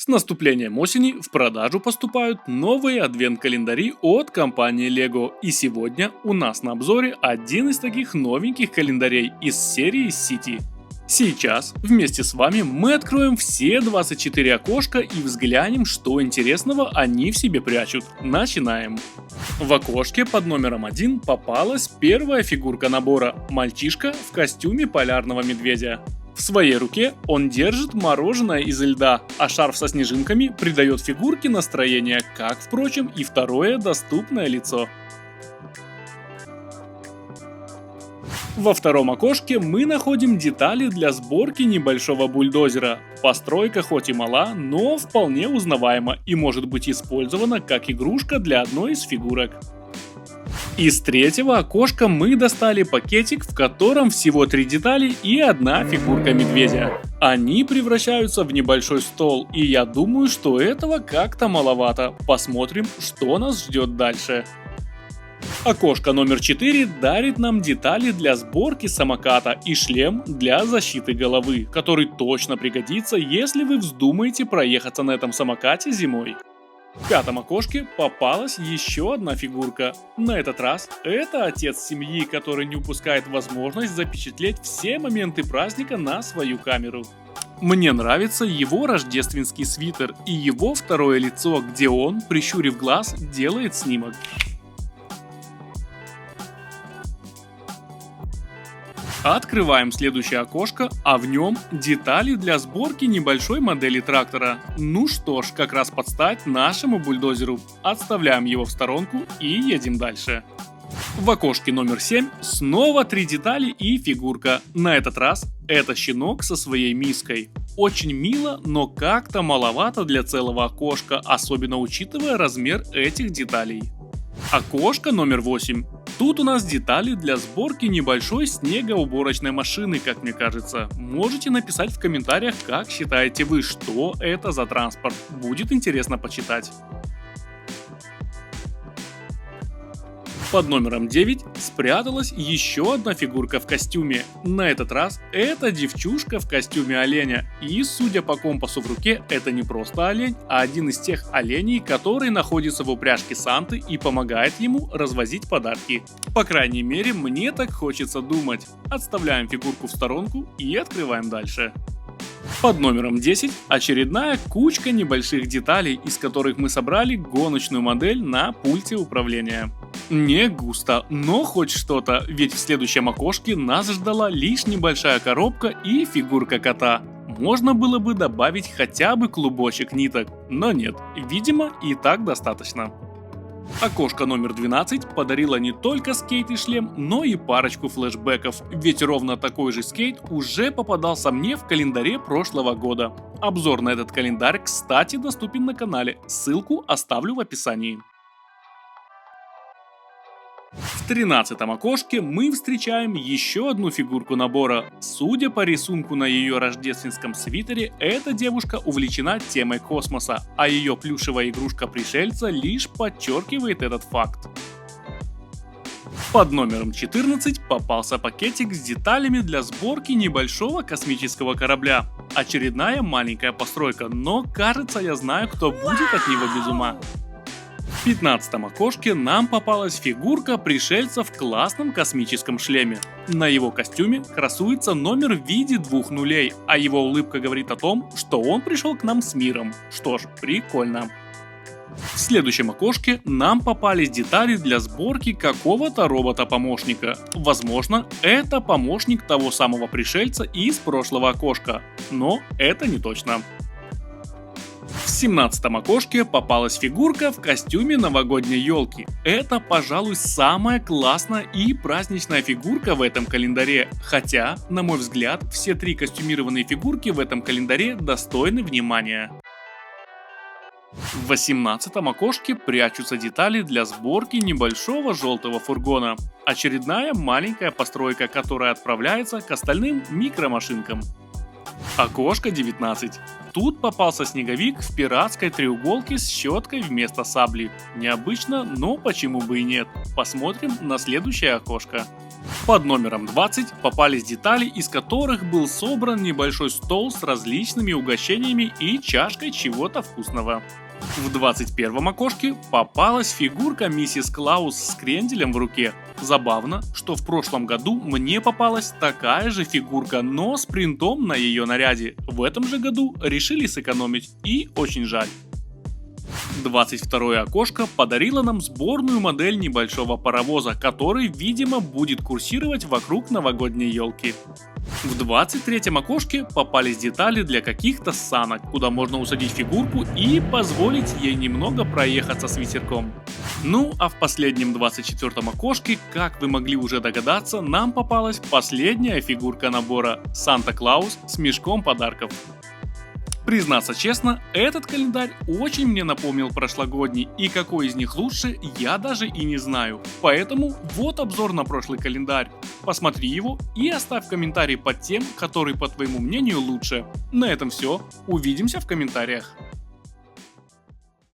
С наступлением осени в продажу поступают новые адвент-календари от компании LEGO. И сегодня у нас на обзоре один из таких новеньких календарей из серии City. Сейчас вместе с вами мы откроем все 24 окошка и взглянем, что интересного они в себе прячут. Начинаем. В окошке под номером 1 попалась первая фигурка набора – мальчишка в костюме полярного медведя. В своей руке он держит мороженое из льда, а шарф со снежинками придает фигурке настроение, как, впрочем, и второе доступное лицо. Во втором окошке мы находим детали для сборки небольшого бульдозера. Постройка хоть и мала, но вполне узнаваема и может быть использована как игрушка для одной из фигурок. Из третьего окошка мы достали пакетик, в котором всего 3 детали и одна фигурка медведя. Они превращаются в небольшой стол, и я думаю, что этого как-то маловато. Посмотрим, что нас ждет дальше. Окошко номер 4 дарит нам детали для сборки самоката и шлем для защиты головы, который точно пригодится, если вы вздумаете проехаться на этом самокате зимой. В пятом окошке попалась еще одна фигурка. На этот раз это отец семьи, который не упускает возможность запечатлеть все моменты праздника на свою камеру. Мне нравится его рождественский свитер и его второе лицо, где он, прищурив глаз, делает снимок. Открываем следующее окошко, а в нем детали для сборки небольшой модели трактора. Ну что ж, как раз под стать нашему бульдозеру. Отставляем его в сторонку и едем дальше. В окошке номер 7 снова 3 детали и фигурка. На этот раз это щенок со своей миской. Очень мило, но как-то маловато для целого окошка, особенно учитывая размер этих деталей. Окошко номер 8. Тут у нас детали для сборки небольшой снегоуборочной машины, как мне кажется. Можете написать в комментариях, как считаете вы, что это за транспорт. Будет интересно почитать. Под номером 9 спряталась еще одна фигурка в костюме. На этот раз это девчушка в костюме оленя. И, судя по компасу в руке, это не просто олень, а один из тех оленей, который находится в упряжке Санты и помогает ему развозить подарки. По крайней мере, мне так хочется думать. Отставляем фигурку в сторонку и открываем дальше. Под номером 10 очередная кучка небольших деталей, из которых мы собрали гоночную модель на пульте управления. Не густо, но хоть что-то, ведь в следующем окошке нас ждала лишь небольшая коробка и фигурка кота. Можно было бы добавить хотя бы клубочек ниток, но нет, видимо, и так достаточно. Окошко номер 12 подарило не только скейт и шлем, но и парочку флешбеков, ведь ровно такой же скейт уже попадался мне в календаре прошлого года. Обзор на этот календарь, кстати, доступен на канале, ссылку оставлю в описании. В 13-м окошке мы встречаем еще одну фигурку набора. Судя по рисунку на ее рождественском свитере, эта девушка увлечена темой космоса, а ее плюшевая игрушка пришельца лишь подчеркивает этот факт. Под номером 14 попался пакетик с деталями для сборки небольшого космического корабля. Очередная маленькая постройка, но кажется, я знаю, кто будет от него без ума. В 15-м окошке нам попалась фигурка пришельца в классном космическом шлеме. На его костюме красуется номер в виде 2 нулей, а его улыбка говорит о том, что он пришел к нам с миром. Что ж, прикольно. В следующем окошке нам попались детали для сборки какого-то робота-помощника. Возможно, это помощник того самого пришельца из прошлого окошка, но это не точно. В 17-м окошке попалась фигурка в костюме новогодней елки. Это, пожалуй, самая классная и праздничная фигурка в этом календаре. Хотя, на мой взгляд, все 3 костюмированные фигурки в этом календаре достойны внимания. В 18-м окошке прячутся детали для сборки небольшого желтого фургона. Очередная маленькая постройка, которая отправляется к остальным микромашинкам. Окошко 19. Тут попался снеговик в пиратской треуголке с щеткой вместо сабли. Необычно, но почему бы и нет. Посмотрим на следующее окошко. Под номером 20 попались детали, из которых был собран небольшой стол с различными угощениями и чашкой чего-то вкусного. В 21 окошке попалась фигурка миссис Клаус с кренделем в руке. Забавно, что в прошлом году мне попалась такая же фигурка, но с принтом на ее наряде. В этом же году решили сэкономить, и очень жаль. 22 окошко подарило нам сборную модель небольшого паровоза, который, видимо, будет курсировать вокруг новогодней елки. В 23 окошке попались детали для каких-то санок, куда можно усадить фигурку и позволить ей немного проехаться с ветерком. Ну а в последнем 24 окошке, как вы могли уже догадаться, нам попалась последняя фигурка набора – Санта-Клаус с мешком подарков. Признаться честно, этот календарь очень мне напомнил прошлогодний, и какой из них лучше, я даже и не знаю. Поэтому вот обзор на прошлый календарь. Посмотри его и оставь комментарий под тем, который по твоему мнению лучше. На этом все, увидимся в комментариях.